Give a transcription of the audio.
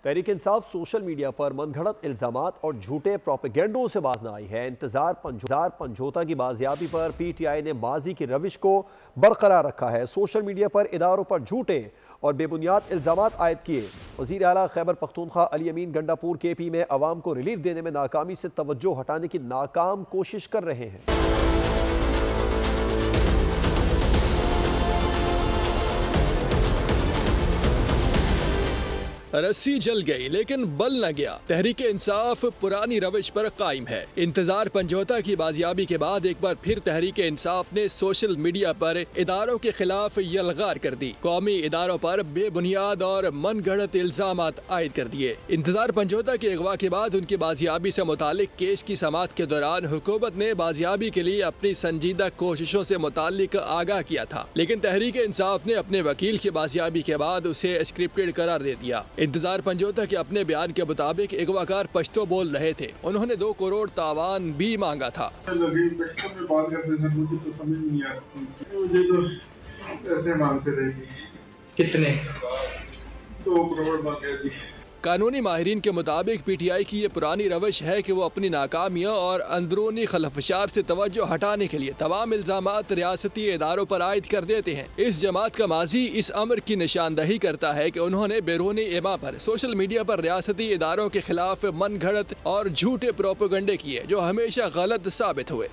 Tehreek Insaf social media पर मनगढ़ंत इल्जामात और झूठे प्रोपेगेंडों से बाज न आई है। इंतजार पंजोता की बाजियाबी पर PTI ने माजी की रविश को बरकरार रखा है। सोशल मीडिया पर इदारों पर झूठे और बेबुनियाद इल्जामात आयद किए। वज़ीर आला खैबर पख्तूनख्वा अली अमीन गंडापुर KP में अवाम को रिलीफ देने में नाकामी से तवज्जो हटाने की नाकाम कोशिश कर रहे हैं। रस्सी जल गई लेकिन बल न गया। तहरीक इंसाफ पुरानी रविश पर कायम है। इंतजार पंजोता की बाजियाबी के बाद एक बार फिर तहरीक इंसाफ ने सोशल मीडिया पर इदारों के खिलाफ यलगार कर दी। कौमी इदारों पर बेबुनियाद और मनगढ़ंत इल्जामात आयद कर दिए। इंतजार पंजोता के अगवा के बाद उनकी बाजियाबी से मुतालिक केस की समाअत के दौरान हुकूमत ने बाजियाबी के लिए अपनी संजीदा कोशिशों से मुतालिक आगाह किया था, लेकिन तहरीक इंसाफ ने अपने वकील की बाजियाबी के बाद उसे स्क्रिप्टेड करार दे दिया। इंतजार पंजोता के अपने बयान के मुताबिक अगवाकार पश्तो बोल रहे थे। उन्होंने 2 करोड़ तावान भी मांगा था। मुझे तो पैसे मांगते रहेगी। कितने? 2 करोड़ मांगे थी। कानूनी माहिरीन के मुताबिक PTI की ये पुरानी रविश है कि वो अपनी नाकामियों और अंदरूनी खलफशार से तवज्जो हटाने के लिए तमाम इल्जामात रियासती इदारों पर आयद कर देते हैं। इस जमात का माजी इस अमर की निशानदही करता है कि उन्होंने बैरूनी इमा पर सोशल मीडिया पर रियासती इदारों के खिलाफ मनगढ़ंत और झूठे प्रोपेगेंडे किए जो हमेशा गलत साबित हुए।